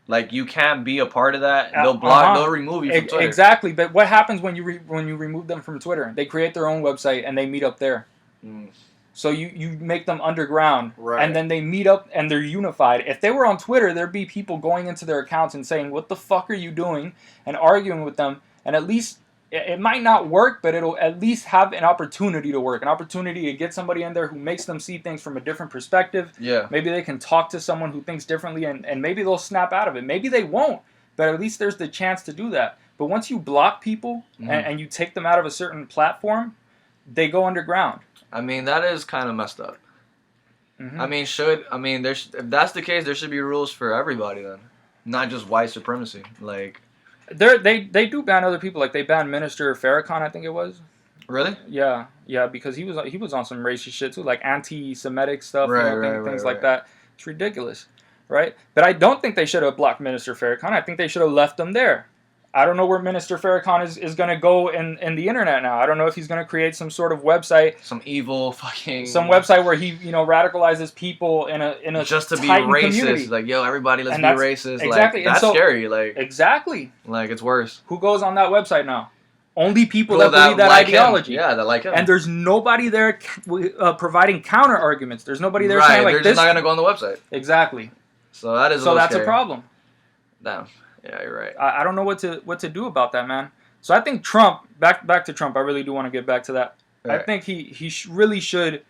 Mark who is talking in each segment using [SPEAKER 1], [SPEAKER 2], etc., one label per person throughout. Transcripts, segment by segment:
[SPEAKER 1] Like, you can't be a part of that. They'll block. They'll remove you from Twitter.
[SPEAKER 2] Exactly. But what happens when you remove them from Twitter? They create their own website and they meet up there. So you make them underground, and then they meet up and they're unified. If they were on Twitter, there'd be people going into their accounts and saying, "What the fuck are you doing?" and arguing with them. And at least it might not work, but it'll at least have an opportunity to work, an opportunity to get somebody in there who makes them see things from a different perspective.
[SPEAKER 1] Yeah.
[SPEAKER 2] Maybe they can talk to someone who thinks differently, and maybe they'll snap out of it. Maybe they won't, but at least there's the chance to do that. But once you block people and you take them out of a certain platform, they go underground.
[SPEAKER 1] I mean, that is kind of messed up. I mean, if that's the case, there should be rules for everybody then, not just white supremacy. Like,
[SPEAKER 2] they do ban other people. Like, they banned Minister Farrakhan, I think it was.
[SPEAKER 1] Really?
[SPEAKER 2] Yeah, because he was on some racist shit too, like anti-Semitic stuff, things like that. It's ridiculous, right? But I don't think they should have blocked Minister Farrakhan. I think they should have left him there. I don't know where Minister Farrakhan is going to go in the internet now. I don't know if he's going to create some sort of website,
[SPEAKER 1] some evil fucking
[SPEAKER 2] website where he radicalizes people in a
[SPEAKER 1] just to be racist. Community. Like, yo, everybody, let's be racist. Exactly, like, that's scary. Like,
[SPEAKER 2] exactly.
[SPEAKER 1] Like, it's worse.
[SPEAKER 2] Who goes on that website now? Only people that believe that like ideology.
[SPEAKER 1] Yeah, that like him.
[SPEAKER 2] And there's nobody there providing counter arguments. There's nobody there saying like
[SPEAKER 1] they're just not going to go on the website.
[SPEAKER 2] Exactly.
[SPEAKER 1] So that is
[SPEAKER 2] that's
[SPEAKER 1] scary.
[SPEAKER 2] A problem.
[SPEAKER 1] Damn. Yeah, you're right.
[SPEAKER 2] I don't know what to do about that, man. So I think Trump, back to Trump, I really do want to get back to that. Right. I think he really should,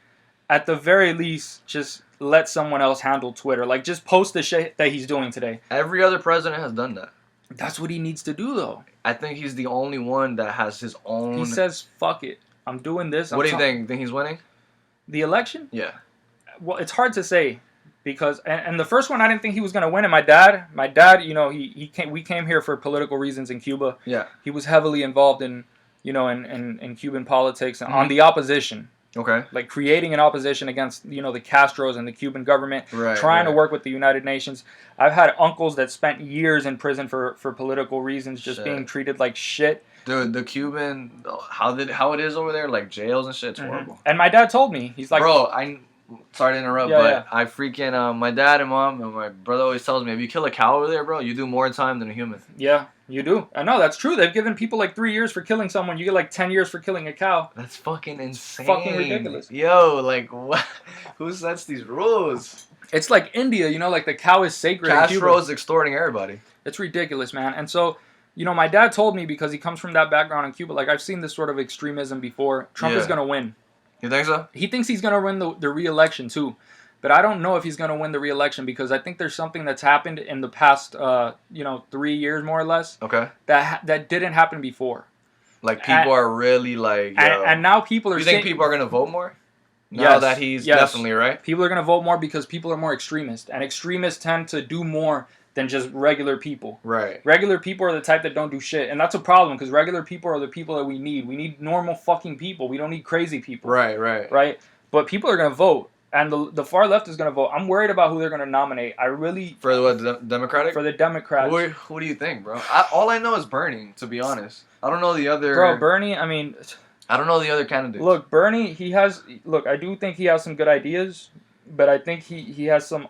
[SPEAKER 2] at the very least, just let someone else handle Twitter. Like, just post the shit that he's doing today.
[SPEAKER 1] Every other president has done that.
[SPEAKER 2] That's what he needs to do, though.
[SPEAKER 1] I think he's the only one that has his own...
[SPEAKER 2] He says, fuck it. I'm doing this.
[SPEAKER 1] What do you think? Think he's winning?
[SPEAKER 2] The election?
[SPEAKER 1] Yeah.
[SPEAKER 2] Well, it's hard to say. Because and the first one I didn't think he was gonna win, and my dad, you know, we came here for political reasons in Cuba.
[SPEAKER 1] Yeah.
[SPEAKER 2] He was heavily involved in Cuban politics and on the opposition.
[SPEAKER 1] Okay.
[SPEAKER 2] Like creating an opposition against, you know, the Castros and the Cuban government, trying to work with the United Nations. I've had uncles that spent years in prison for political reasons, just being treated like shit.
[SPEAKER 1] Dude, the Cuban, how it is over there, like jails and shit, it's horrible.
[SPEAKER 2] And my dad told me, he's like,
[SPEAKER 1] bro, sorry to interrupt, but I freaking, my dad and mom and my brother always tells me, if you kill a cow over there, bro, you do more time than a human.
[SPEAKER 2] Yeah, you do. I know, that's true. They've given people like 3 years for killing someone. You get like 10 years for killing a cow.
[SPEAKER 1] That's fucking insane.
[SPEAKER 2] It's fucking ridiculous.
[SPEAKER 1] Yo, like, what? Who sets these rules?
[SPEAKER 2] It's like India, you know, like the cow is sacred.
[SPEAKER 1] Castro's extorting everybody.
[SPEAKER 2] It's ridiculous, man. And so, you know, my dad told me, because he comes from that background in Cuba, like, I've seen this sort of extremism before. Trump is going to win.
[SPEAKER 1] You think so?
[SPEAKER 2] He thinks he's going to win the re-election, too. But I don't know if he's going to win the re-election, because I think there's something that's happened in the past, 3 years, more or less.
[SPEAKER 1] Okay.
[SPEAKER 2] That didn't happen before.
[SPEAKER 1] Like, people are really, like...
[SPEAKER 2] And now people are...
[SPEAKER 1] You think people are going to vote more? Now that he's definitely, right?
[SPEAKER 2] People are going to vote more because people are more extremist. And extremists tend to do more than just regular people.
[SPEAKER 1] Right.
[SPEAKER 2] Regular people are the type that don't do shit. And that's a problem, because regular people are the people that we need. We need normal fucking people. We don't need crazy people. Right? But people are going to vote. And the far left is going to vote. I'm worried about who they're going to nominate. I really...
[SPEAKER 1] For what, Democratic?
[SPEAKER 2] For the Democrats.
[SPEAKER 1] Who do you think, bro? All I know is Bernie, to be honest. I don't know the other...
[SPEAKER 2] Bro, Bernie, I mean...
[SPEAKER 1] I don't know the other candidates.
[SPEAKER 2] Look, Bernie, I do think he has some good ideas, but I think he has some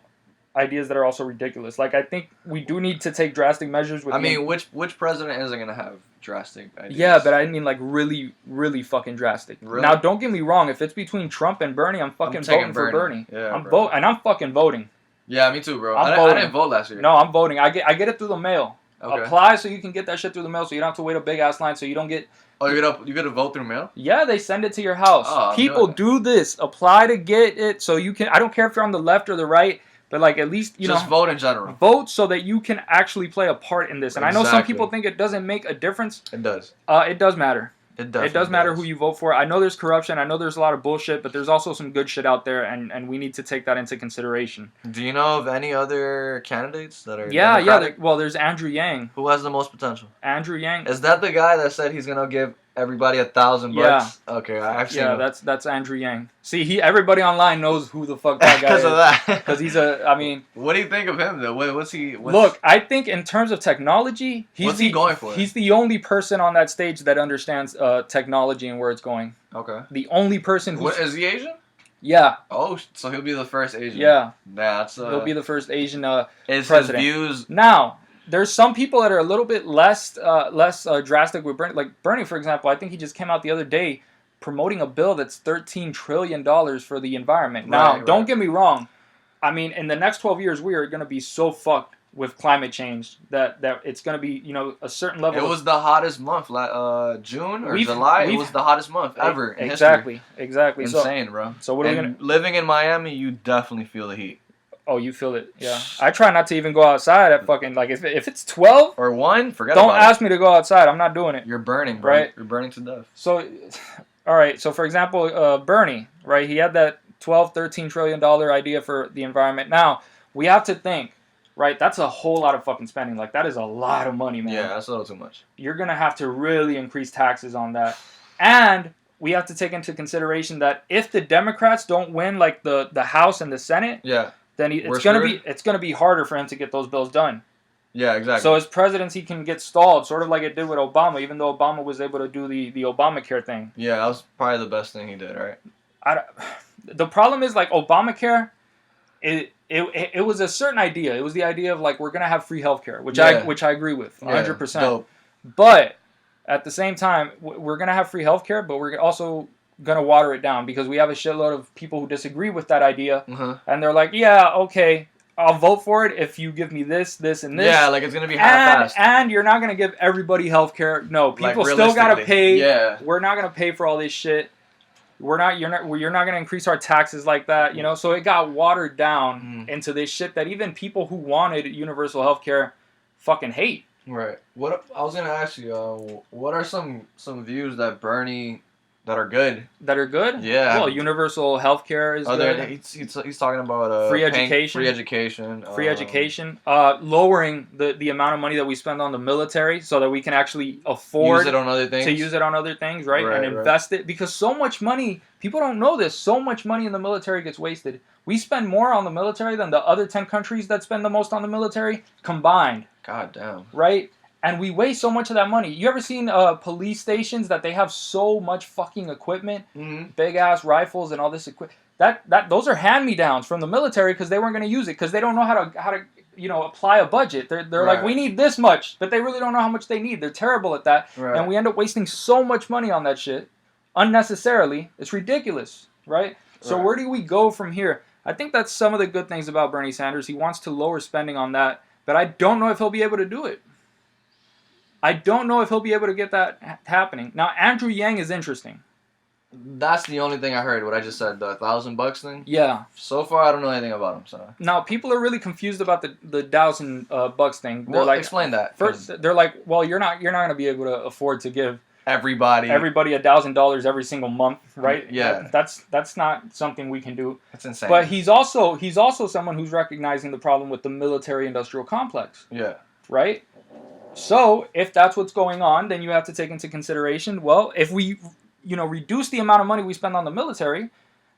[SPEAKER 2] ideas that are also ridiculous. Like, I think we do need to take drastic measures with...
[SPEAKER 1] I mean, which president isn't going to have drastic ideas?
[SPEAKER 2] Yeah, but I mean, like, really, really fucking drastic.
[SPEAKER 1] Really?
[SPEAKER 2] Now, don't get me wrong. If it's between Trump and Bernie, I'm voting for Bernie.
[SPEAKER 1] Yeah,
[SPEAKER 2] I'm fucking voting.
[SPEAKER 1] Yeah, me too, bro.
[SPEAKER 2] I
[SPEAKER 1] didn't vote last year.
[SPEAKER 2] No, I'm voting. I get it through the mail.
[SPEAKER 1] Okay.
[SPEAKER 2] Apply so you can get that shit through the mail, so you don't have to wait a big-ass line, so you don't get...
[SPEAKER 1] Oh, you get to vote through mail?
[SPEAKER 2] Yeah, they send it to your house.
[SPEAKER 1] Oh,
[SPEAKER 2] people do this. Apply to get it so you can... I don't care if you're on the left or the right, but like at least,
[SPEAKER 1] Just vote in general.
[SPEAKER 2] Vote so that you can actually play a part in this. And I know some people think it doesn't make a difference.
[SPEAKER 1] It does.
[SPEAKER 2] It does matter.
[SPEAKER 1] It
[SPEAKER 2] does matter who you vote for. I know there's corruption. I know there's a lot of bullshit, but there's also some good shit out there, and we need to take that into consideration.
[SPEAKER 1] Do you know of any other candidates that are
[SPEAKER 2] Democratic? Well, there's Andrew Yang.
[SPEAKER 1] Who has the most potential?
[SPEAKER 2] Andrew Yang.
[SPEAKER 1] Is that the guy that said he's going to give everybody $1,000 bucks? Yeah. Okay, I've seen him.
[SPEAKER 2] that's Andrew Yang. See, everybody online knows who the fuck that guy is.
[SPEAKER 1] Because of that.
[SPEAKER 2] Because he's
[SPEAKER 1] What do you think of him, though?
[SPEAKER 2] Look, I think in terms of technology,
[SPEAKER 1] what's he going for?
[SPEAKER 2] He's the only person on that stage that understands technology and where it's going.
[SPEAKER 1] Okay.
[SPEAKER 2] The only person who...
[SPEAKER 1] Is he Asian?
[SPEAKER 2] Yeah.
[SPEAKER 1] Oh, so he'll be the first Asian.
[SPEAKER 2] Yeah.
[SPEAKER 1] That's
[SPEAKER 2] he'll be the first Asian
[SPEAKER 1] president. His views.
[SPEAKER 2] Now, there's some people that are a little bit less drastic with Bernie. Like Bernie, for example, I think he just came out the other day promoting a bill that's $13 trillion for the environment. Now, don't get me wrong. I mean, in the next 12 years, we are going to be so fucked with climate change that it's going to be, a certain level.
[SPEAKER 1] It was the hottest month, June or July. It was the hottest month ever in
[SPEAKER 2] history. Exactly.
[SPEAKER 1] Insane, bro.
[SPEAKER 2] So what are we going to...
[SPEAKER 1] Living in Miami, you definitely feel the heat.
[SPEAKER 2] Oh, you feel it, yeah. I try not to even go outside at fucking, like, if it's 12...
[SPEAKER 1] Or 1, forget about it.
[SPEAKER 2] Don't ask me to go outside. I'm not doing it.
[SPEAKER 1] You're burning, bro. Right? You're burning to death.
[SPEAKER 2] So, all right. So, for example, Bernie, right? He had that $13 trillion idea for the environment. Now, we have to think, right? That's a whole lot of fucking spending. Like, that is a lot of money, man.
[SPEAKER 1] Yeah, that's a little too much.
[SPEAKER 2] You're going to have to really increase taxes on that. And we have to take into consideration that if the Democrats don't win, like, the House and the Senate, then it's gonna be harder for him to get those bills done.
[SPEAKER 1] Yeah, exactly.
[SPEAKER 2] So his presidency can get stalled, sort of like it did with Obama, even though Obama was able to do the Obamacare thing.
[SPEAKER 1] Yeah, that was probably the best thing he did, right?
[SPEAKER 2] The problem is, like, Obamacare, it was a certain idea. It was the idea of, like, we're gonna have free healthcare, which I agree with 100%.
[SPEAKER 1] Dope.
[SPEAKER 2] But at the same time, we're gonna have free healthcare, but we're also gonna water it down because we have a shitload of people who disagree with that idea, and they're like, yeah, okay, I'll vote for it if you give me this, this, and this.
[SPEAKER 1] Yeah, like it's gonna be half-assed.
[SPEAKER 2] And you're not gonna give everybody healthcare. No, people still gotta pay.
[SPEAKER 1] Yeah,
[SPEAKER 2] we're not gonna pay for all this shit. You're not gonna increase our taxes like that, So it got watered down into this shit that even people who wanted universal healthcare fucking hate.
[SPEAKER 1] Right. What I was gonna ask you, what are some views that Bernie that are good?
[SPEAKER 2] That are good?
[SPEAKER 1] Yeah.
[SPEAKER 2] Well, universal healthcare is good.
[SPEAKER 1] He's talking about
[SPEAKER 2] free education.
[SPEAKER 1] Free education.
[SPEAKER 2] Lowering the amount of money that we spend on the military so that we can actually afford
[SPEAKER 1] use it on other things.
[SPEAKER 2] To use it on other things, right? And invest it. Because so much money, people don't know this, so much money in the military gets wasted. We spend more on the military than the other 10 countries that spend the most on the military combined.
[SPEAKER 1] God damn.
[SPEAKER 2] Right? And we waste so much of that money. You ever seen police stations that they have so much fucking equipment, big ass rifles and all this equipment? Those are hand-me-downs from the military because they weren't going to use it because they don't know how to apply a budget. They're like, we need this much, but they really don't know how much they need. They're terrible at that, and we end up wasting so much money on that shit unnecessarily. It's ridiculous, right? So where do we go from here? I think that's some of the good things about Bernie Sanders. He wants to lower spending on that, but I don't know if he'll be able to do it. I don't know if he'll be able to get that happening. Now, Andrew Yang is interesting.
[SPEAKER 1] That's the only thing I heard, what I just said, the $1,000 thing.
[SPEAKER 2] Yeah.
[SPEAKER 1] So far, I don't know anything about him, so.
[SPEAKER 2] Now, people are really confused about the $1,000 thing.
[SPEAKER 1] They're like, explain that.
[SPEAKER 2] First, they're like, well, you're not going to be able to afford to give
[SPEAKER 1] everybody
[SPEAKER 2] $1,000 every single month, right?
[SPEAKER 1] Yeah.
[SPEAKER 2] That's not something we can do.
[SPEAKER 1] That's insane.
[SPEAKER 2] But he's also someone who's recognizing the problem with the military-industrial complex.
[SPEAKER 1] Yeah.
[SPEAKER 2] Right? So, if that's what's going on, then you have to take into consideration, well, if we, reduce the amount of money we spend on the military,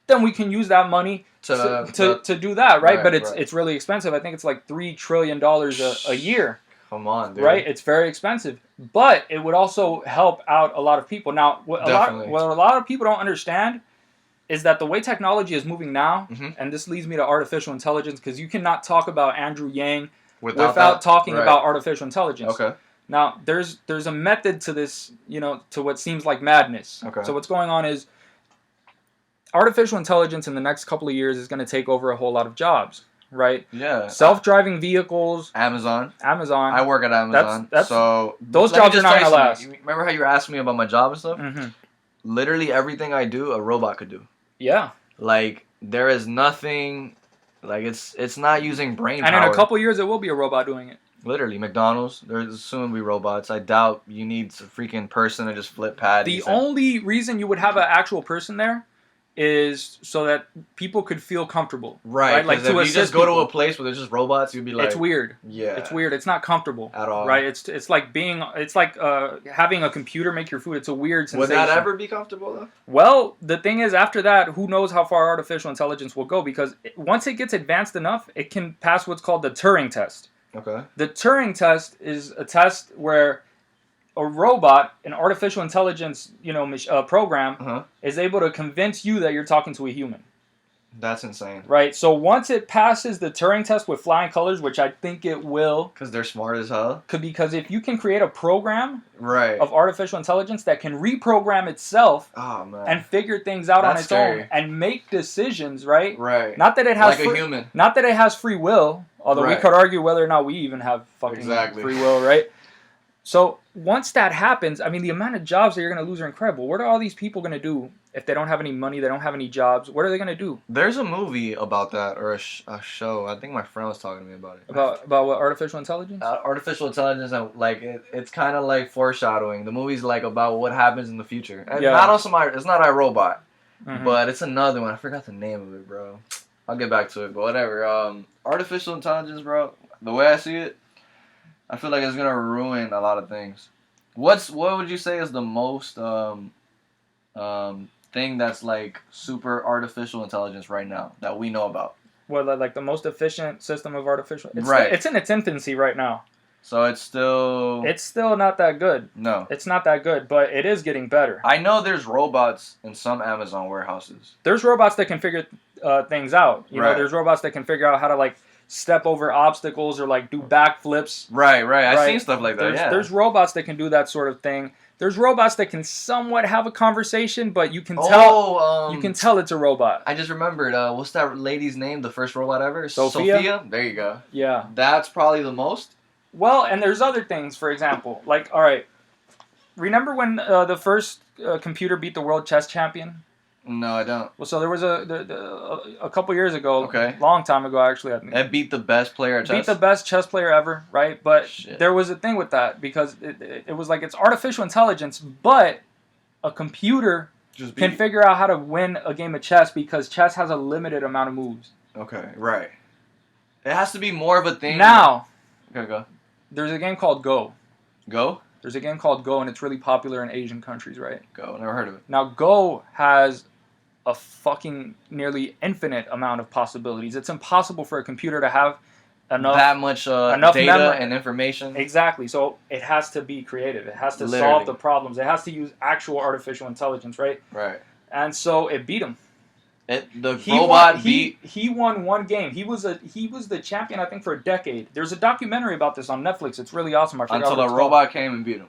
[SPEAKER 2] then we can use that money to do that, right? But it's really expensive. I think it's like $3 trillion a year.
[SPEAKER 1] Come on, dude.
[SPEAKER 2] Right? It's very expensive. But it would also help out a lot of people. Now, what a lot of people don't understand is that the way technology is moving now, and this leads me to artificial intelligence, because you cannot talk about Andrew Yang without talking about artificial intelligence.
[SPEAKER 1] Okay.
[SPEAKER 2] Now, there's a method to this, to what seems like madness.
[SPEAKER 1] Okay.
[SPEAKER 2] So what's going on is artificial intelligence in the next couple of years is going to take over a whole lot of jobs, right?
[SPEAKER 1] Yeah.
[SPEAKER 2] Self-driving vehicles.
[SPEAKER 1] Amazon.
[SPEAKER 2] I
[SPEAKER 1] work at Amazon. So
[SPEAKER 2] those jobs are not going to last.
[SPEAKER 1] Remember how you were asking me about my job and stuff? Mm-hmm. Literally everything I do, a robot could do.
[SPEAKER 2] Yeah.
[SPEAKER 1] Like, there is nothing... Like, it's not using brain power.
[SPEAKER 2] And in a couple years, it will be a robot doing it.
[SPEAKER 1] Literally, McDonald's, there's soon be robots. I doubt you need a freaking person to just flip patties.
[SPEAKER 2] The only reason you would have an actual person there is so that people could feel comfortable.
[SPEAKER 1] Right? Like, if you just go to a place where there's just robots, you'd be like...
[SPEAKER 2] It's weird.
[SPEAKER 1] Yeah.
[SPEAKER 2] It's weird. It's not comfortable.
[SPEAKER 1] At all.
[SPEAKER 2] Right? It's like having a computer make your food. It's a weird sensation.
[SPEAKER 1] Would that ever be comfortable, though?
[SPEAKER 2] Well, the thing is, after that, who knows how far artificial intelligence will go, because once it gets advanced enough, it can pass what's called the Turing test.
[SPEAKER 1] Okay.
[SPEAKER 2] The Turing test is a test where a robot, an artificial intelligence, program, is able to convince you that you're talking to a human.
[SPEAKER 1] That's insane.
[SPEAKER 2] Right? So once it passes the Turing test with flying colors, which I think it will.
[SPEAKER 1] Because they're smart as hell?
[SPEAKER 2] Because if you can create a program
[SPEAKER 1] right.
[SPEAKER 2] of artificial intelligence that can reprogram itself and figure things out on its own and make decisions, right?
[SPEAKER 1] Right.
[SPEAKER 2] Not that it has
[SPEAKER 1] like a human.
[SPEAKER 2] Not that it has free will, although we could argue whether or not we even have fucking free will, right? So once that happens, I mean, the amount of jobs that you're going to lose are incredible. What are all these people going to do if they don't have any money, they don't have any jobs? What are they going to do?
[SPEAKER 1] There's a movie about that, or a show. I think my friend was talking to me about it.
[SPEAKER 2] About what, artificial intelligence?
[SPEAKER 1] Artificial intelligence, and like it's kind of like foreshadowing. The movie's like about what happens in the future. And not also it's not iRobot, but it's another one. I forgot the name of it, bro. I'll get back to it, but whatever. Artificial intelligence, bro. The way I see it, I feel like it's gonna ruin a lot of things. What would you say is the most thing that's like super artificial intelligence right now that we know about?
[SPEAKER 2] Well, like the most efficient system of artificial. It's in its infancy right now.
[SPEAKER 1] So it's still
[SPEAKER 2] not that good.
[SPEAKER 1] No,
[SPEAKER 2] it's not that good, but it is getting better.
[SPEAKER 1] I know there's robots in some Amazon warehouses.
[SPEAKER 2] There's robots that can figure things out. You know, there's robots that can figure out how to like step over obstacles or like do backflips.
[SPEAKER 1] Right. I've seen stuff like that.
[SPEAKER 2] There's robots that can do that sort of thing. There's robots that can somewhat have a conversation, but you can tell you can tell it's a robot.
[SPEAKER 1] I just remembered. What's that lady's name? The first robot ever?
[SPEAKER 2] Sophia?
[SPEAKER 1] There you go.
[SPEAKER 2] Yeah.
[SPEAKER 1] That's probably the most.
[SPEAKER 2] Well, and there's other things. For example, like, all right, remember when the first computer beat the world chess champion?
[SPEAKER 1] No, I don't.
[SPEAKER 2] Well, so there was a couple years ago, long time ago actually. I think.
[SPEAKER 1] It beat the best player at chess?
[SPEAKER 2] Beat the best chess player ever, right? But there was a thing with that because it was like it's artificial intelligence, but a computer can figure out how to win a game of chess because chess has a limited amount of moves.
[SPEAKER 1] Okay, right. It has to be more of a thing.
[SPEAKER 2] Now,
[SPEAKER 1] okay, go.
[SPEAKER 2] There's a game called Go.
[SPEAKER 1] Go?
[SPEAKER 2] There's a game called Go, and it's really popular in Asian countries, right?
[SPEAKER 1] Go, never heard of it.
[SPEAKER 2] Now, Go has a fucking nearly infinite amount of possibilities. It's impossible for a computer to have
[SPEAKER 1] that much data and information.
[SPEAKER 2] Exactly. So it has to be creative. It has to solve the problems. It has to use actual artificial intelligence, right?
[SPEAKER 1] Right.
[SPEAKER 2] And so it beat him. He won one game. He was the champion, I think, for a decade. There's a documentary about this on Netflix. It's really awesome. I forgot
[SPEAKER 1] Until the robot came and beat him.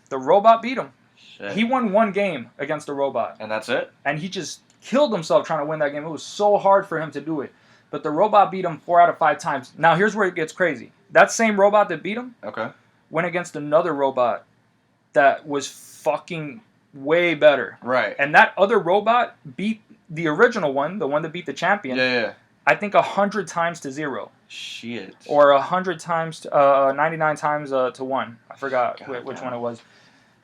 [SPEAKER 2] The robot beat him.
[SPEAKER 1] Shit.
[SPEAKER 2] He won one game against a robot.
[SPEAKER 1] And that's it?
[SPEAKER 2] And he just killed himself trying to win that game. It was so hard for him to do it. But the robot beat him 4 out of 5 times. Now, here's where it gets crazy. That same robot that beat him went against another robot that was fucking way better.
[SPEAKER 1] Right.
[SPEAKER 2] And that other robot beat the original one, the one that beat the champion.
[SPEAKER 1] Yeah.
[SPEAKER 2] I think 100 times to 0.
[SPEAKER 1] Shit.
[SPEAKER 2] Or 100 times to 99 times to 1. I forgot which one it was.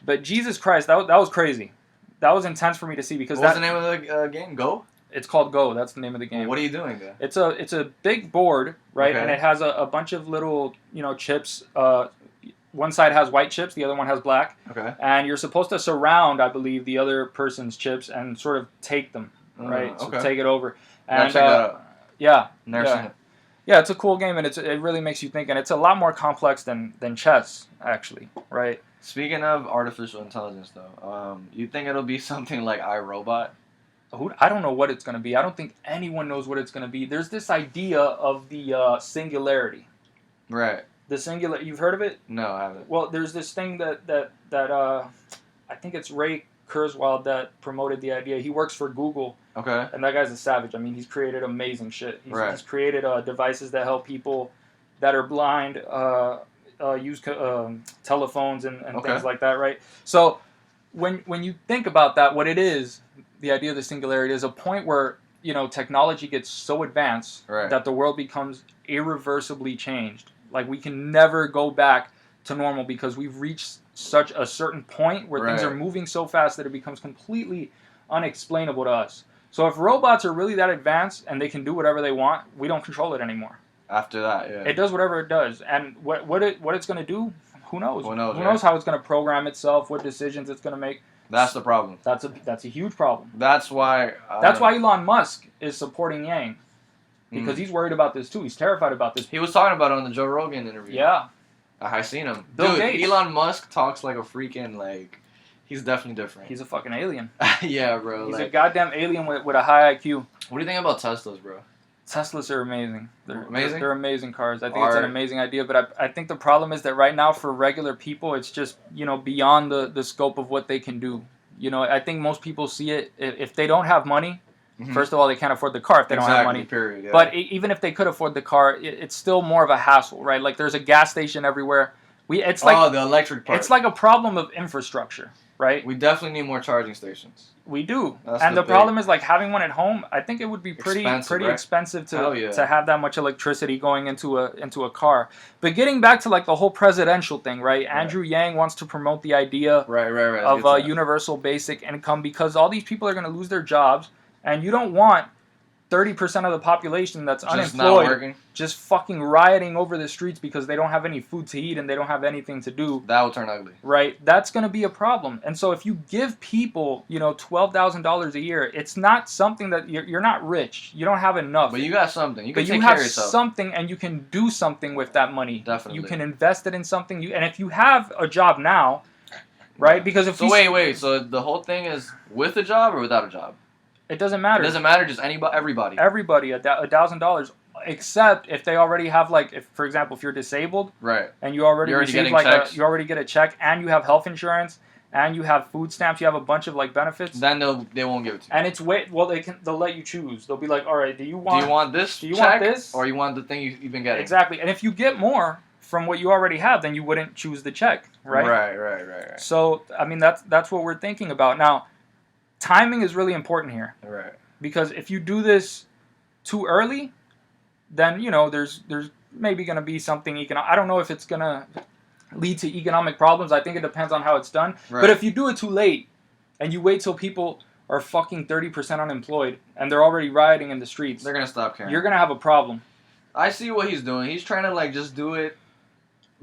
[SPEAKER 2] But Jesus Christ, that was crazy. That was intense for me to see because
[SPEAKER 1] what's the name of the game? Go?
[SPEAKER 2] It's called Go. That's the name of the game.
[SPEAKER 1] Well, what are you doing there?
[SPEAKER 2] It's a big board, right? And it has a bunch of little chips. One side has white chips, the other one has black.
[SPEAKER 1] Okay.
[SPEAKER 2] And you're supposed to surround, I believe, the other person's chips and sort of take them, right? So take it over. And
[SPEAKER 1] check that out.
[SPEAKER 2] Yeah.
[SPEAKER 1] Never seen it.
[SPEAKER 2] Yeah, it's a cool game, and it really makes you think, and it's a lot more complex than chess, actually, right?
[SPEAKER 1] Speaking of artificial intelligence, though, you think it'll be something like iRobot?
[SPEAKER 2] I don't know what it's going to be. I don't think anyone knows what it's going to be. There's this idea of the singularity.
[SPEAKER 1] Right.
[SPEAKER 2] The singular. You've heard of it?
[SPEAKER 1] No, I haven't.
[SPEAKER 2] Well, there's this thing that I think it's Ray Kurzweil that promoted the idea. He works for Google.
[SPEAKER 1] Okay.
[SPEAKER 2] And that guy's a savage. I mean, he's created amazing shit. He's created devices that help people that are blind use telephones and things like that, right? So when you think about that, what it is, the idea of the singularity is a point where technology gets so advanced that the world becomes irreversibly changed. Like we can never go back to normal because we've reached such a certain point where things are moving so fast that it becomes completely unexplainable to us. So if robots are really that advanced and they can do whatever they want, we don't control it anymore.
[SPEAKER 1] After that, yeah.
[SPEAKER 2] It does whatever it does. And what it's going to do, who knows? Who knows how it's going to program itself, what decisions it's going to make.
[SPEAKER 1] That's the problem.
[SPEAKER 2] That's a huge problem.
[SPEAKER 1] That's why
[SPEAKER 2] Elon Musk is supporting Yang. Because he's worried about this too. He's terrified about this.
[SPEAKER 1] He was talking about it on the Joe Rogan interview.
[SPEAKER 2] Yeah.
[SPEAKER 1] I seen him.
[SPEAKER 2] Bill Gates.
[SPEAKER 1] Elon Musk talks like a freaking He's definitely different.
[SPEAKER 2] He's a fucking alien.
[SPEAKER 1] Yeah, bro.
[SPEAKER 2] He's a goddamn alien with a high IQ.
[SPEAKER 1] What do you think about Teslas, bro?
[SPEAKER 2] Teslas are amazing. They're
[SPEAKER 1] amazing?
[SPEAKER 2] They're amazing cars. I think it's an amazing idea, but I think the problem is that right now for regular people, it's just, beyond the scope of what they can do. I think most people see it, if they don't have money, first of all, they can't afford the car if they don't have money.
[SPEAKER 1] Period, yeah.
[SPEAKER 2] But even if they could afford the car, it's still more of a hassle, right? Like there's a gas station everywhere. It's like
[SPEAKER 1] the electric part.
[SPEAKER 2] It's like a problem of infrastructure, right?
[SPEAKER 1] We definitely need more charging stations.
[SPEAKER 2] We do. And the problem is like having one at home, I think it would be pretty expensive to have that much electricity going into a car. But getting back to like the whole presidential thing, right? Andrew Yang wants to promote the idea of a universal basic income because all these people are going to lose their jobs and you don't want 30% of the population that's unemployed just fucking rioting over the streets because they don't have any food to eat and they don't have anything to do.
[SPEAKER 1] That will turn ugly.
[SPEAKER 2] Right? That's going to be a problem. And so if you give people, $12,000 a year, it's not something that you're not rich. You don't have enough.
[SPEAKER 1] But you got something. You can take care of yourself.
[SPEAKER 2] But you have something and you can do something with that money.
[SPEAKER 1] Definitely.
[SPEAKER 2] You can invest it in something. And if you have a job now, right? Because if
[SPEAKER 1] wait. So the whole thing is with a job or without a job?
[SPEAKER 2] It doesn't matter.
[SPEAKER 1] It doesn't matter. Just everybody.
[SPEAKER 2] Everybody, $1,000, except if they already have for example, if you're disabled,
[SPEAKER 1] right,
[SPEAKER 2] and you already receive you already get a check, and you have health insurance, and you have food stamps, you have a bunch of benefits.
[SPEAKER 1] Then they won't give it to you.
[SPEAKER 2] And it's they'll let you choose. They'll be like, all right, do you want
[SPEAKER 1] this?
[SPEAKER 2] Do you want this?
[SPEAKER 1] Or you want the thing you've been getting?
[SPEAKER 2] Exactly. And if you get more from what you already have, then you wouldn't choose the check, right?
[SPEAKER 1] Right.
[SPEAKER 2] So I mean that's what we're thinking about now. Timing is really important here.
[SPEAKER 1] Right.
[SPEAKER 2] Because if you do this too early, then, there's maybe going to be something I don't know if it's going to lead to economic problems. I think it depends on how it's done. Right. But if you do it too late and you wait till people are fucking 30% unemployed and they're already rioting in the streets,
[SPEAKER 1] they're going to stop caring.
[SPEAKER 2] You're going to have a problem.
[SPEAKER 1] I see what he's doing. He's trying to just do it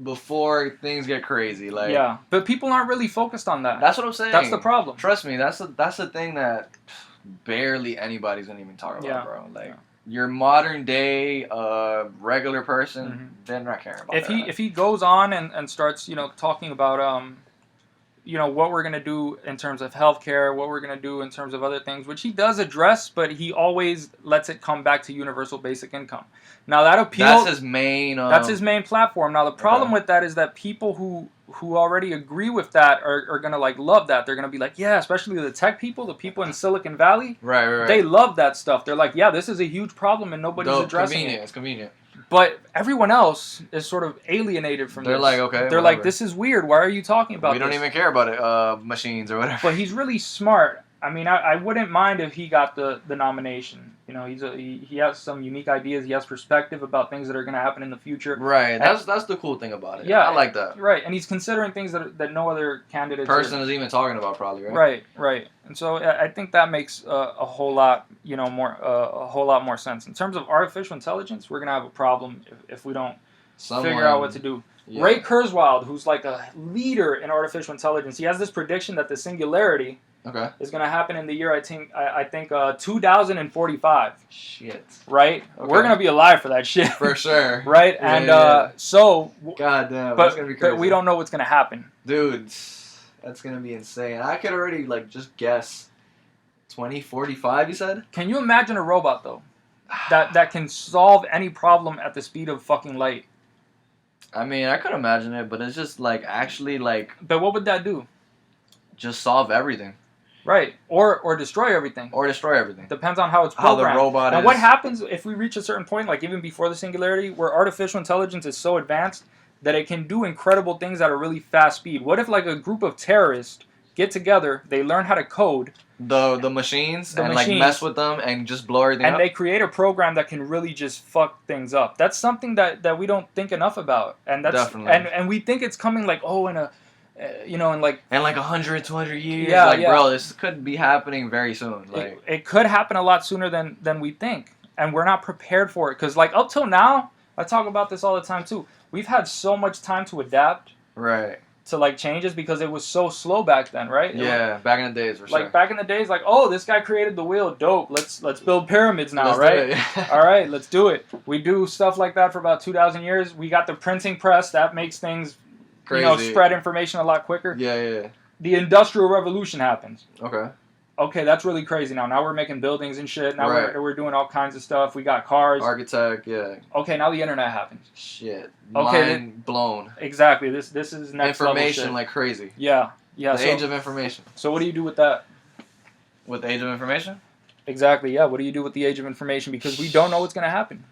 [SPEAKER 1] before things get crazy.
[SPEAKER 2] Yeah, but people aren't really focused on that.
[SPEAKER 1] That's what I'm saying.
[SPEAKER 2] That's the problem.
[SPEAKER 1] Trust me, that's the thing that barely anybody's gonna even talk about, bro. Your modern day regular person, they're not caring about that.
[SPEAKER 2] If he goes on and starts, talking about what we're gonna do in terms of healthcare, what we're gonna do in terms of other things, which he does address, but he always lets it come back to universal basic income. Now that appeals.
[SPEAKER 1] That's his main.
[SPEAKER 2] That's his main platform. Now the problem with that is that people who already agree with that are gonna love that. They're gonna be like, yeah, especially the tech people, the people in Silicon Valley.
[SPEAKER 1] Right.
[SPEAKER 2] They love that stuff. They're like, yeah, this is a huge problem and nobody's addressing it.
[SPEAKER 1] It's convenient.
[SPEAKER 2] But everyone else is sort of alienated from this.
[SPEAKER 1] They're like, okay.
[SPEAKER 2] They're like, this is weird. Why are you talking about this?
[SPEAKER 1] We don't even care about it, machines or whatever.
[SPEAKER 2] But he's really smart. I mean, I wouldn't mind if he got the nomination. He has some unique ideas. He has perspective about things that are going to happen in the future.
[SPEAKER 1] Right. That's the cool thing about it.
[SPEAKER 2] Yeah,
[SPEAKER 1] I like that.
[SPEAKER 2] Right, and he's considering things that no other candidate
[SPEAKER 1] is even talking about, probably. Right.
[SPEAKER 2] Right. And so I think that makes a whole lot more sense in terms of artificial intelligence. We're going to have a problem if we don't figure out what to do. Yeah. Ray Kurzweil, who's like a leader in artificial intelligence, he has this prediction that the singularity is going to happen in the year, I think 2045.
[SPEAKER 1] Shit.
[SPEAKER 2] Right? Okay. We're going to be alive for that shit.
[SPEAKER 1] For sure.
[SPEAKER 2] Right?
[SPEAKER 1] Yeah,
[SPEAKER 2] and so...
[SPEAKER 1] God damn,
[SPEAKER 2] that's
[SPEAKER 1] going to be crazy.
[SPEAKER 2] But we don't know what's going to happen.
[SPEAKER 1] Dude, that's going to be insane. I could already, just guess 2045, you said?
[SPEAKER 2] Can you imagine a robot, though, that can solve any problem at the speed of fucking light?
[SPEAKER 1] I mean, I could imagine it, but it's just, actually,
[SPEAKER 2] But what would that do?
[SPEAKER 1] Just solve everything.
[SPEAKER 2] Right. Or destroy everything. Depends on how it's programmed.
[SPEAKER 1] How the robot is.
[SPEAKER 2] And what happens if we reach a certain point, even before the singularity, where artificial intelligence is so advanced that it can do incredible things at a really fast speed? What if, a group of terrorists get together, they learn how to code...
[SPEAKER 1] The machines, mess with them and just blow everything up?
[SPEAKER 2] And they create a program that can really just fuck things up. That's something that we don't think enough about. And that's
[SPEAKER 1] definitely.
[SPEAKER 2] And we think it's coming in a... in
[SPEAKER 1] 100, 200 years. Bro, this could be happening very soon.
[SPEAKER 2] It could happen a lot sooner than we think. And we're not prepared for it. Because, up till now, I talk about this all the time, too. We've had so much time to adapt.
[SPEAKER 1] Right.
[SPEAKER 2] To, changes because it was so slow back then, right?
[SPEAKER 1] Yeah, back in the days, for sure.
[SPEAKER 2] Back in the days, this guy created the wheel. Dope. Let's build pyramids now, right? All right, let's do it. We do stuff like that for about 2,000 years. We got the printing press. That makes things...
[SPEAKER 1] Crazy.
[SPEAKER 2] Spread information a lot quicker.
[SPEAKER 1] Yeah.
[SPEAKER 2] the Industrial Revolution happens.
[SPEAKER 1] Okay.
[SPEAKER 2] Okay, that's really crazy now. Now we're making buildings and shit. Now we're doing all kinds of stuff. We got cars.
[SPEAKER 1] Architect, yeah.
[SPEAKER 2] Okay, now the internet happens.
[SPEAKER 1] Shit.
[SPEAKER 2] Okay,
[SPEAKER 1] mind blown.
[SPEAKER 2] Exactly. This is next level
[SPEAKER 1] information
[SPEAKER 2] shit.
[SPEAKER 1] like crazy.
[SPEAKER 2] Yeah. Yeah.
[SPEAKER 1] The age of information.
[SPEAKER 2] So what do you do with that?
[SPEAKER 1] With the age of information?
[SPEAKER 2] Exactly, yeah. What do you do with the age of information? Because we don't know what's going to happen.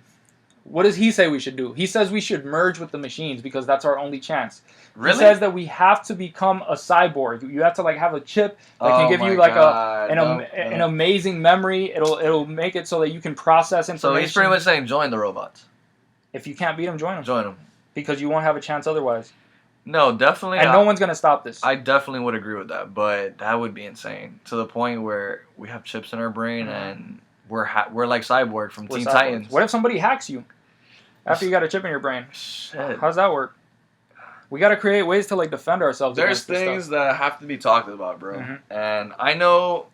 [SPEAKER 2] What does he say we should do? He says we should merge with the machines because that's our only chance. Really? He says that we have to become a cyborg. You have to like have a chip that can give you like an amazing memory. It'll make it so that you can process information.
[SPEAKER 1] So he's pretty much saying join the robots.
[SPEAKER 2] If you can't beat them, join them.
[SPEAKER 1] Join them.
[SPEAKER 2] Because you won't have a chance otherwise.
[SPEAKER 1] No, definitely.
[SPEAKER 2] And no one's going to stop this.
[SPEAKER 1] I definitely would agree with that, but that would be insane. To the point where we have chips in our brain and we're like Cyborg from Teen Titans.
[SPEAKER 2] What if somebody hacks you after you got a chip in your brain? Shit. How's that work? We got to create ways to like defend ourselves.
[SPEAKER 1] There's things that have to be talked about, bro. And I know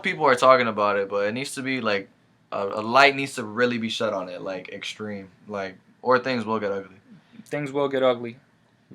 [SPEAKER 1] people are talking about it, but it needs to be like a light needs to really be shut on it, like extreme, like or things will get ugly.
[SPEAKER 2] Things will get ugly.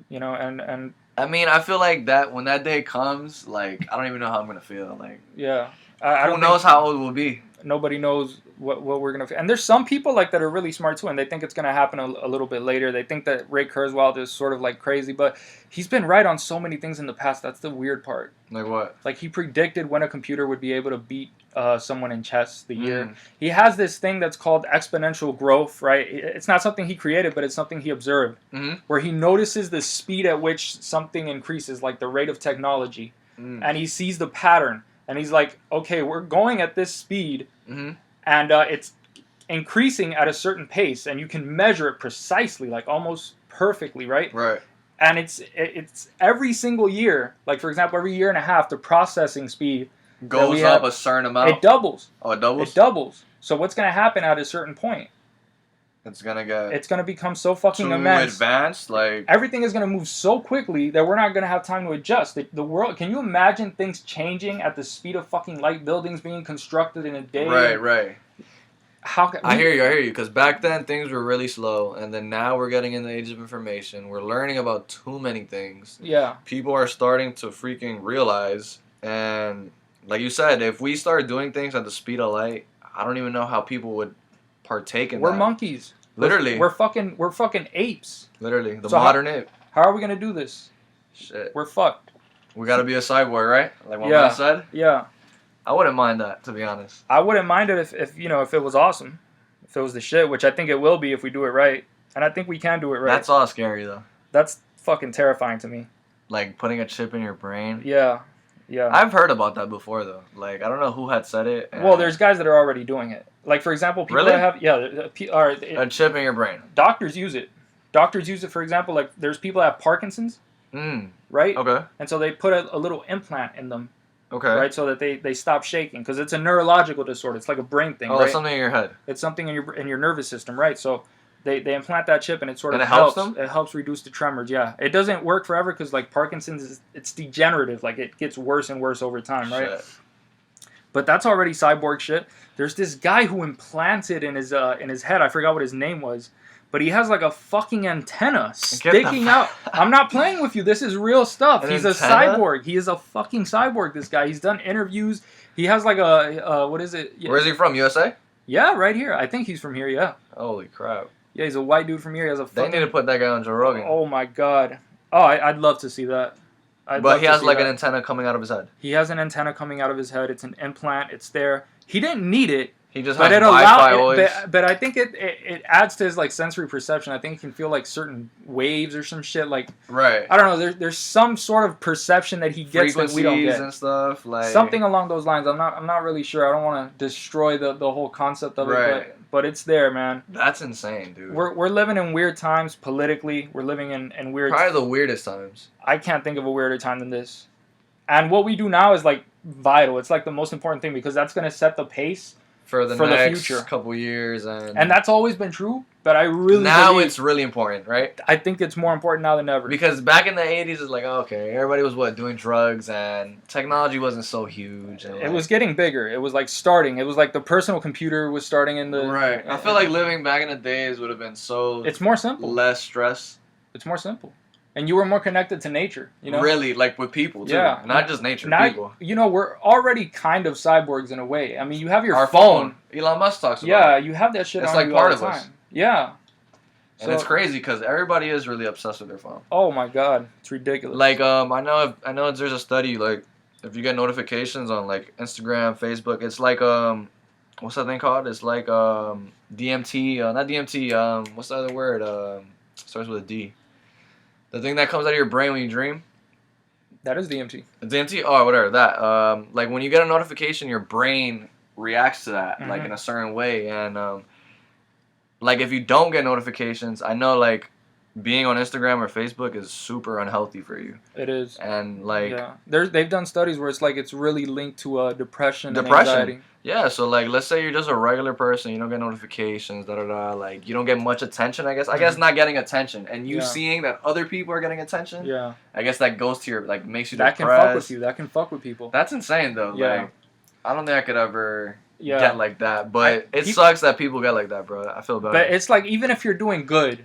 [SPEAKER 2] You know, and
[SPEAKER 1] I mean, I feel like that when that day comes, like I don't even know how I'm gonna feel. Like,
[SPEAKER 2] yeah,
[SPEAKER 1] who knows how old we'll be?
[SPEAKER 2] Nobody knows what we're gonna feel. And there's some people like that are really smart too, and they think it's gonna happen a little bit later. They think that Ray Kurzweil is sort of like crazy, but he's been right on so many things in the past. That's the weird part.
[SPEAKER 1] Like what?
[SPEAKER 2] Like he predicted when a computer would be able to beat someone in chess the year. He has this thing that's called exponential growth, right? It's not something he created, but it's something he observed, where he notices the speed at which something increases, like the rate of technology, and he sees the pattern, and he's like, okay, we're going at this speed, and it's increasing at a certain pace, and you can measure it precisely, like almost perfectly, right?
[SPEAKER 1] Right.
[SPEAKER 2] And it's every single year, like for example, every year and a half, the processing speed
[SPEAKER 1] goes up a certain amount.
[SPEAKER 2] It doubles.
[SPEAKER 1] Oh, it doubles?
[SPEAKER 2] It doubles. So what's going to happen at a certain point?
[SPEAKER 1] It's going to
[SPEAKER 2] become so fucking
[SPEAKER 1] too
[SPEAKER 2] immense.
[SPEAKER 1] Advanced, like
[SPEAKER 2] everything is going to move so quickly that we're not going to have time to adjust. The world, can you imagine things changing at the speed of fucking light, buildings being constructed in a day?
[SPEAKER 1] Right. I hear you, because back then things were really slow, and then now we're getting in the age of information. We're learning about too many things.
[SPEAKER 2] Yeah.
[SPEAKER 1] People are starting to freaking realize, and like you said, if we start doing things at the speed of light, I don't even know how people would partake in that.
[SPEAKER 2] We're monkeys.
[SPEAKER 1] Literally.
[SPEAKER 2] We're fucking apes.
[SPEAKER 1] Literally. The modern ape.
[SPEAKER 2] How are we going to do this?
[SPEAKER 1] Shit.
[SPEAKER 2] We're fucked.
[SPEAKER 1] We got to be a cyborg, right? Like what I said?
[SPEAKER 2] Yeah.
[SPEAKER 1] I wouldn't mind that, to be honest.
[SPEAKER 2] I wouldn't mind it if it was awesome. If it was the shit, which I think it will be if we do it right. And I think we can do it right.
[SPEAKER 1] That's all scary, though.
[SPEAKER 2] That's fucking terrifying to me.
[SPEAKER 1] Like putting a chip in your brain?
[SPEAKER 2] Yeah.
[SPEAKER 1] I've heard about that before, though. Like, I don't know who had said it.
[SPEAKER 2] Well, there's guys that are already doing it. Like, for example, people that have... Yeah.
[SPEAKER 1] A chip in your brain.
[SPEAKER 2] Doctors use it. Doctors use it, for example, like, there's people that have Parkinson's. Right?
[SPEAKER 1] Okay.
[SPEAKER 2] And so they put a little implant in them.
[SPEAKER 1] Okay.
[SPEAKER 2] Right? So that they stop shaking. Because it's a neurological disorder. It's like a brain thing, right?
[SPEAKER 1] It's something in your head.
[SPEAKER 2] It's something in your nervous system, right? So... They implant that chip and it sort of
[SPEAKER 1] helps them?
[SPEAKER 2] It helps reduce the tremors, yeah. It doesn't work forever because like Parkinson's, it's degenerative. Like it gets worse and worse over time, right?
[SPEAKER 1] Shit.
[SPEAKER 2] But that's already cyborg shit. There's this guy who implanted in his head, I forgot what his name was, but he has like a fucking antenna sticking out. I'm not playing with you. This is real stuff. He's a cyborg. He is a fucking cyborg, this guy. He's done interviews. He has like a, what is it? Yeah.
[SPEAKER 1] Where is he from, USA?
[SPEAKER 2] Yeah, right here. I think he's from here, yeah.
[SPEAKER 1] Holy crap.
[SPEAKER 2] Yeah, he's a white dude from here. He has a fucking...
[SPEAKER 1] They need to put that guy on Joe Rogan.
[SPEAKER 2] Oh, my God. Oh, I'd love to see that.
[SPEAKER 1] But he has, like, an antenna coming out of his head.
[SPEAKER 2] He has an antenna coming out of his head. It's an implant. It's there. He didn't need it.
[SPEAKER 1] He just has Wi-Fi always.
[SPEAKER 2] But I think it adds to his, like, sensory perception. I think he can feel, like, certain waves or some shit. Like...
[SPEAKER 1] Right.
[SPEAKER 2] I don't know. There's some sort of perception that he gets that we don't get.
[SPEAKER 1] And stuff. Like...
[SPEAKER 2] Something along those lines. I'm not really sure. I don't want to destroy the whole concept of it. But it's there, man.
[SPEAKER 1] That's insane, dude.
[SPEAKER 2] We're living in weird times politically. We're living in weird...
[SPEAKER 1] Probably the weirdest times.
[SPEAKER 2] I can't think of a weirder time than this. And what we do now is, like, vital. It's, like, the most important thing because that's going to set the pace
[SPEAKER 1] for the next couple years. And
[SPEAKER 2] that's always been true, but I really
[SPEAKER 1] now it's really important, right?
[SPEAKER 2] I think it's more important now than ever.
[SPEAKER 1] Because back in the 80s, it's like, okay, everybody was, doing drugs, and technology wasn't so huge. And
[SPEAKER 2] it was getting bigger. It was, like, starting. It was, like, the personal computer was starting in the...
[SPEAKER 1] Right. I feel like living back in the days would have been so...
[SPEAKER 2] It's more simple.
[SPEAKER 1] Less stress.
[SPEAKER 2] It's more simple. And you were more connected to nature, you know?
[SPEAKER 1] Really, like with people, too.
[SPEAKER 2] Yeah.
[SPEAKER 1] Not just nature,
[SPEAKER 2] now,
[SPEAKER 1] people.
[SPEAKER 2] You know, we're already kind of cyborgs in a way. I mean, you have
[SPEAKER 1] our phone. Elon Musk talks about
[SPEAKER 2] Yeah,
[SPEAKER 1] it.
[SPEAKER 2] you have that shit
[SPEAKER 1] it's
[SPEAKER 2] on
[SPEAKER 1] like
[SPEAKER 2] you
[SPEAKER 1] part
[SPEAKER 2] all the
[SPEAKER 1] of
[SPEAKER 2] time.
[SPEAKER 1] us.
[SPEAKER 2] Yeah.
[SPEAKER 1] And it's crazy because everybody is really obsessed with their phone.
[SPEAKER 2] Oh my god, it's ridiculous.
[SPEAKER 1] Like I know there's a study like if you get notifications on like Instagram, Facebook, it's like what's that thing called? It's like DMT, not DMT. What's the other word? Starts with a D. The thing that comes out of your brain when you dream.
[SPEAKER 2] That is DMT.
[SPEAKER 1] DMT, oh whatever that. Like when you get a notification, your brain reacts to that like in a certain way, and like if you don't get notifications, I know like being on Instagram or Facebook is super unhealthy for you.
[SPEAKER 2] It is.
[SPEAKER 1] And like
[SPEAKER 2] they've done studies where it's like it's really linked to depression and anxiety.
[SPEAKER 1] Yeah, so like let's say you're just a regular person, you don't get notifications, like you don't get much attention, I guess. I guess not getting attention and you seeing that other people are getting attention.
[SPEAKER 2] Yeah.
[SPEAKER 1] I guess that goes to your like makes you
[SPEAKER 2] depressed. That can fuck with you. That can fuck with people.
[SPEAKER 1] That's insane though. Yeah. Like I don't think I could ever get like that, but it sucks that people get like that, bro. I feel bad.
[SPEAKER 2] But it's like even if you're doing good,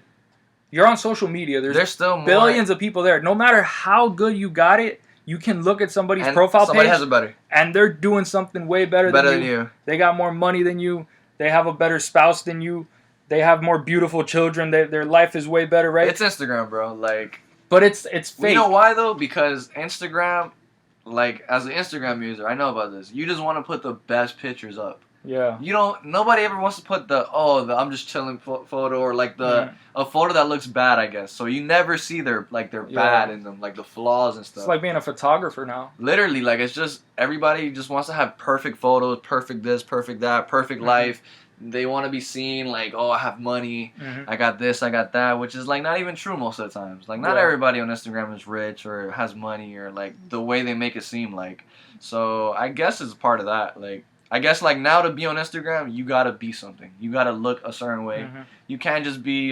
[SPEAKER 2] you're on social media. There's still billions of people there. No matter how good you got it, you can look at somebody's profile
[SPEAKER 1] somebody
[SPEAKER 2] page.
[SPEAKER 1] Has it better.
[SPEAKER 2] And they're doing something way better than you. They got more money than you. They have a better spouse than you. They have more beautiful children. Their life is way better, right?
[SPEAKER 1] It's Instagram, bro. Like,
[SPEAKER 2] but it's fake.
[SPEAKER 1] You know why though? Because Instagram, like as an Instagram user, I know about this. You just want to put the best pictures up.
[SPEAKER 2] Yeah.
[SPEAKER 1] Nobody ever wants to put the I'm just chilling photo or like a photo that looks bad, I guess. So you never see their bad in them, like the flaws and stuff.
[SPEAKER 2] It's like being a photographer now.
[SPEAKER 1] Literally, like it's just everybody just wants to have perfect photos, perfect this, perfect that, perfect life. They want to be seen like, oh, I have money, I got this, I got that, which is like not even true most of the times. Like not everybody on Instagram is rich or has money or like the way they make it seem like. So I guess it's part of that. Like I guess like now to be on Instagram, you gotta be something. You gotta look a certain way. You can't just be.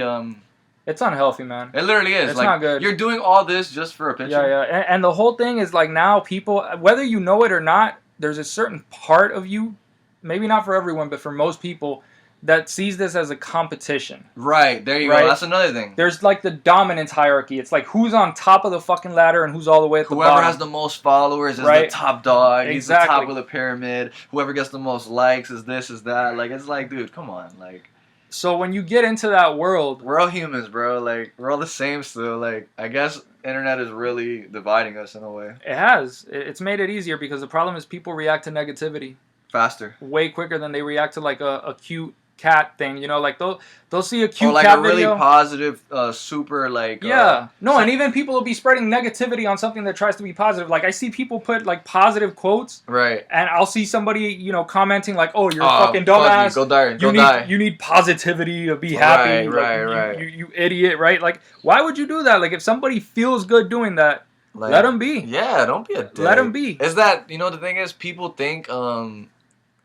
[SPEAKER 2] It's unhealthy, man.
[SPEAKER 1] It literally is.
[SPEAKER 2] It's
[SPEAKER 1] like,
[SPEAKER 2] not good.
[SPEAKER 1] You're doing all this just for a picture.
[SPEAKER 2] Yeah. And the whole thing is like now people, whether you know it or not, there's a certain part of you, maybe not for everyone, but for most people, that sees this as a competition.
[SPEAKER 1] Right, there you go. That's another thing.
[SPEAKER 2] There's like the dominance hierarchy. It's like who's on top of the fucking ladder and who's all the way at the bottom.
[SPEAKER 1] Whoever has the most followers is the top dog. He's the top of the pyramid. Whoever gets the most likes is this, is that. Like, it's like, dude, come on. Like,
[SPEAKER 2] so when you get into that world...
[SPEAKER 1] We're all humans, bro. Like, we're all the same still. Like, I guess internet is really dividing us in a way.
[SPEAKER 2] It has. It's made it easier because the problem is people react to negativity.
[SPEAKER 1] Faster.
[SPEAKER 2] Way quicker than they react to like a cute cat thing, you know, like they'll see a cute
[SPEAKER 1] like
[SPEAKER 2] cat
[SPEAKER 1] a really
[SPEAKER 2] video.
[SPEAKER 1] positive, super like
[SPEAKER 2] and even people will be spreading negativity on something that tries to be positive. Like I see people put like positive quotes,
[SPEAKER 1] right?
[SPEAKER 2] And I'll see somebody commenting like, "Oh, you're a fucking dumbass.
[SPEAKER 1] Go die.
[SPEAKER 2] You need positivity to be happy.
[SPEAKER 1] Right.
[SPEAKER 2] You idiot, right? Like, why would you do that? Like, if somebody feels good doing that, let them be.
[SPEAKER 1] Yeah, don't be a dick.
[SPEAKER 2] Let them be.
[SPEAKER 1] Is that the thing is people think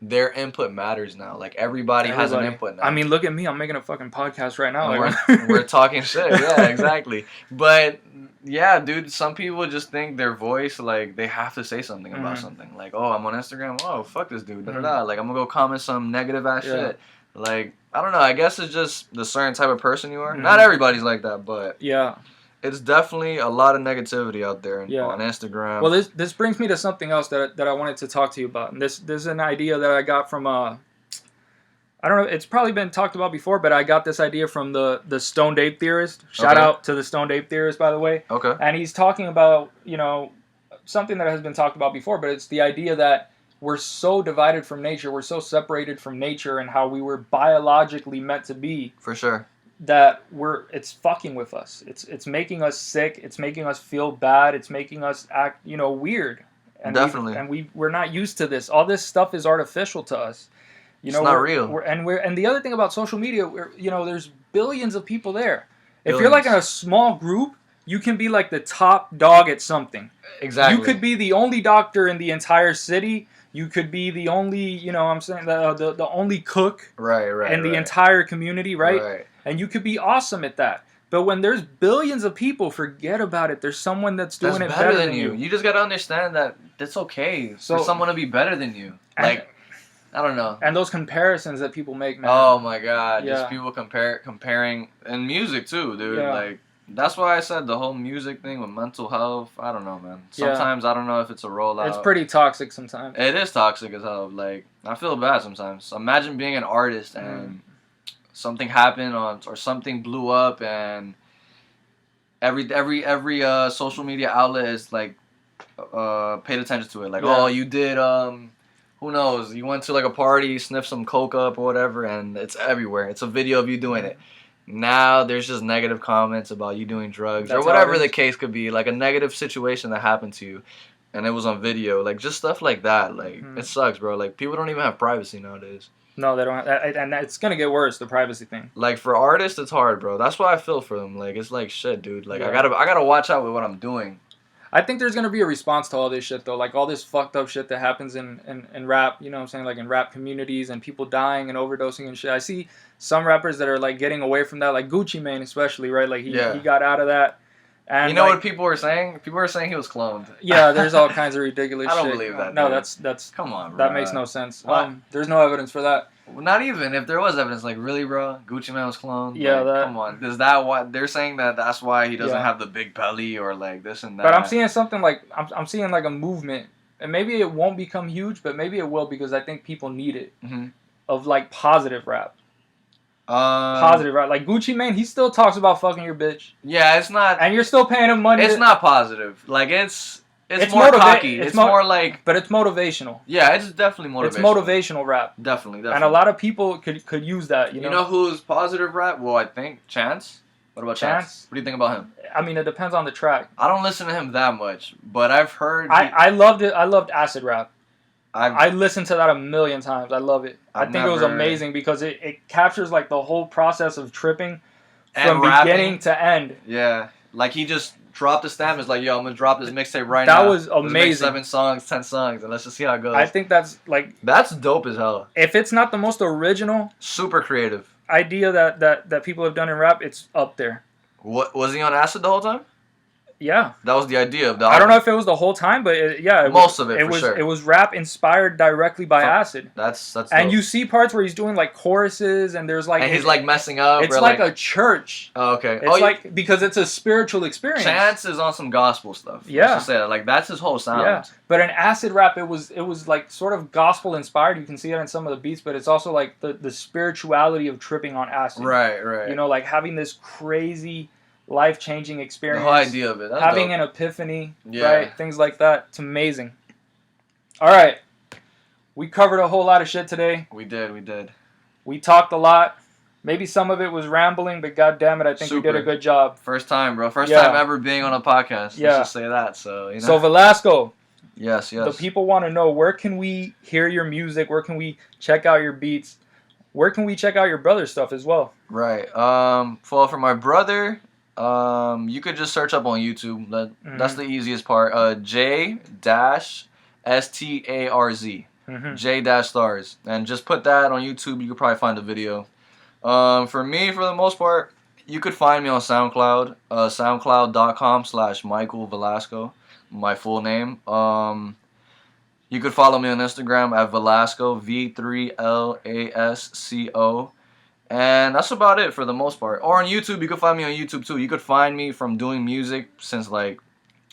[SPEAKER 1] their input matters now. Like everybody has an input now.
[SPEAKER 2] I mean, look at me. I'm making a fucking podcast right now.
[SPEAKER 1] We're talking shit. Yeah, exactly. But yeah, dude, some people just think their voice, like they have to say something about something. Like, oh, I'm on Instagram. Oh, fuck this dude. Like I'm gonna go comment some negative ass shit. Like I don't know. I guess it's just the certain type of person you are. Not everybody's like that, but
[SPEAKER 2] yeah.
[SPEAKER 1] It's definitely a lot of negativity out there on Instagram.
[SPEAKER 2] Well, this brings me to something else that I wanted to talk to you about. And this is an idea that I got from I don't know, it's probably been talked about before, but I got this idea from the Stoned Ape Theorist. Shout out to the Stoned Ape Theorist, by the way.
[SPEAKER 1] Okay.
[SPEAKER 2] And he's talking about, something that has been talked about before, but it's the idea that we're so divided from nature, we're so separated from nature and how we were biologically meant to be.
[SPEAKER 1] For sure.
[SPEAKER 2] That it's fucking with us. It's making us sick. It's making us feel bad. It's making us act, weird. And
[SPEAKER 1] definitely.
[SPEAKER 2] We're not used to this. All this stuff is artificial to us.
[SPEAKER 1] It's not real.
[SPEAKER 2] And the other thing about social media, there's billions of people there. If you're like in a small group, you can be like the top dog at something.
[SPEAKER 1] Exactly.
[SPEAKER 2] You could be the only doctor in the entire city. You could be the only, the only cook in the entire community, right? And you could be awesome at that. But when there's billions of people, forget about it. There's someone that's doing it better than you.
[SPEAKER 1] You just got to understand that it's okay for someone to be better than you. Like, I don't know.
[SPEAKER 2] And those comparisons that people make, man.
[SPEAKER 1] Oh, my God. Yeah. Just people comparing. And music, too, dude.
[SPEAKER 2] Yeah.
[SPEAKER 1] Like, That's why I said the whole music thing with mental health. I don't know, man. Sometimes I don't know if it's a rollout.
[SPEAKER 2] It's pretty toxic sometimes.
[SPEAKER 1] It is toxic as hell. Like, I feel bad sometimes. Imagine being an artist and something happened or something blew up, and every social media outlet is like paid attention to it. Like, oh, you did who knows? You went to like a party, sniffed some coke up or whatever, and it's everywhere. It's a video of you doing it. Now there's just negative comments about you doing drugs or whatever the case could be, like a negative situation that happened to you, and it was on video, like just stuff like that. Like it sucks, bro. Like people don't even have privacy nowadays.
[SPEAKER 2] No, they don't have, and it's gonna get worse, the privacy thing.
[SPEAKER 1] Like for artists, it's hard, bro. That's why I feel for them. Like it's like shit, dude. Like I gotta watch out with what I'm doing.
[SPEAKER 2] I think there's gonna be a response to all this shit though, like all this fucked up shit that happens in rap. You know what I'm saying? Like in rap communities and people dying and overdosing and shit. I see some rappers that are like getting away from that, like Gucci Mane especially, right? Like he got out of that. And
[SPEAKER 1] you know what people were saying? People were saying he was cloned.
[SPEAKER 2] Yeah, there's all kinds of ridiculous shit.
[SPEAKER 1] I don't believe that.
[SPEAKER 2] No,
[SPEAKER 1] dude.
[SPEAKER 2] that's
[SPEAKER 1] come on, bro.
[SPEAKER 2] That makes no sense. There's no evidence for that.
[SPEAKER 1] Not even if there was evidence. Like really, bro, Gucci Mane was cloned.
[SPEAKER 2] Yeah,
[SPEAKER 1] like, come on. Is that why they're saying that? That's why he doesn't have the big belly or like this and that.
[SPEAKER 2] But I'm seeing something like I'm seeing like a movement, and maybe it won't become huge, but maybe it will because I think people need it. Of like positive rap. Positive, right? Like Gucci Mane, he still talks about fucking your bitch.
[SPEAKER 1] Yeah, it's not.
[SPEAKER 2] And you're still paying him money.
[SPEAKER 1] It's not positive. Like it's more cocky. It's more like.
[SPEAKER 2] But it's motivational.
[SPEAKER 1] Yeah, it's definitely motivational.
[SPEAKER 2] It's motivational rap.
[SPEAKER 1] Definitely.
[SPEAKER 2] And a lot of people could use that. You know
[SPEAKER 1] who's positive rap? Well, I think Chance. What about Chance? What do you think about him?
[SPEAKER 2] I mean, it depends on the track.
[SPEAKER 1] I don't listen to him that much, but I've heard.
[SPEAKER 2] I loved it. I loved acid rap. I listened to that a million times. I love it. I think it was amazing because it captures like the whole process of tripping from beginning to end.
[SPEAKER 1] Yeah. Like he just dropped the stamp. It's like, yo, I'm going to drop this mixtape right now.
[SPEAKER 2] That was amazing.
[SPEAKER 1] 7 songs, 10 songs, and let's just see how it goes.
[SPEAKER 2] I think that's like...
[SPEAKER 1] That's dope as hell.
[SPEAKER 2] If it's not the most original...
[SPEAKER 1] Super creative.
[SPEAKER 2] ...idea that people have done in rap, it's up there.
[SPEAKER 1] What was he on acid the whole time?
[SPEAKER 2] Yeah,
[SPEAKER 1] that was the idea of the album.
[SPEAKER 2] I don't know if it was the whole time, but
[SPEAKER 1] most of it for sure.
[SPEAKER 2] It was rap inspired directly by acid.
[SPEAKER 1] That's
[SPEAKER 2] and
[SPEAKER 1] dope.
[SPEAKER 2] You see parts where he's doing like choruses and there's like
[SPEAKER 1] and he's like messing up.
[SPEAKER 2] It's like a church.
[SPEAKER 1] Oh, okay.
[SPEAKER 2] It's like because it's a spiritual experience.
[SPEAKER 1] Chance is on some gospel stuff.
[SPEAKER 2] Yeah,
[SPEAKER 1] let's just say that. Like that's his whole sound.
[SPEAKER 2] Yeah, but in acid rap, it was like sort of gospel inspired. You can see it in some of the beats, but it's also like the spirituality of tripping on acid.
[SPEAKER 1] Right.
[SPEAKER 2] You know, like having this crazy life-changing experience.
[SPEAKER 1] The whole idea of it. That's
[SPEAKER 2] having
[SPEAKER 1] dope.
[SPEAKER 2] An epiphany, right? Things like that. It's amazing. All right. We covered a whole lot of shit today.
[SPEAKER 1] We did.
[SPEAKER 2] We talked a lot. Maybe some of it was rambling, but god damn it, I think we did a good job.
[SPEAKER 1] First time, bro. First time ever being on a podcast.
[SPEAKER 2] Yeah.
[SPEAKER 1] Let's just say that. So,
[SPEAKER 2] So Velasco.
[SPEAKER 1] Yes.
[SPEAKER 2] The people want to know, where can we hear your music? Where can we check out your beats? Where can we check out your brother's stuff as well?
[SPEAKER 1] Right. Well, for my brother... you could just search up on YouTube. That's the easiest part. J-Starz. J-Starz. And just put that on YouTube. You could probably find the video. For me, for the most part, you could find me on SoundCloud. SoundCloud.com/Michael Velasco. My full name. You could follow me on Instagram at Velasco. V3LASCO. And that's about it for the most part. Or on YouTube, you can find me on YouTube too. You could find me from doing music since like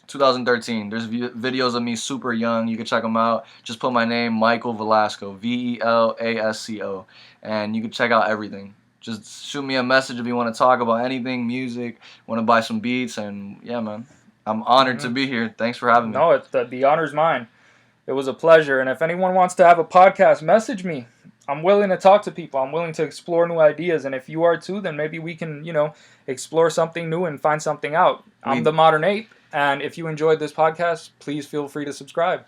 [SPEAKER 1] 2013. There's videos of me super young. You can check them out. Just put my name, Michael Velasco, VELASCO. And you can check out everything. Just shoot me a message if you want to talk about anything, music, want to buy some beats. And yeah, man, I'm honored to be here. Thanks for having me.
[SPEAKER 2] No, the honor's mine. It was a pleasure. And if anyone wants to have a podcast, message me. I'm willing to talk to people. I'm willing to explore new ideas. And if you are too, then maybe we can, explore something new and find something out. I'm the Modern Ape. And if you enjoyed this podcast, please feel free to subscribe.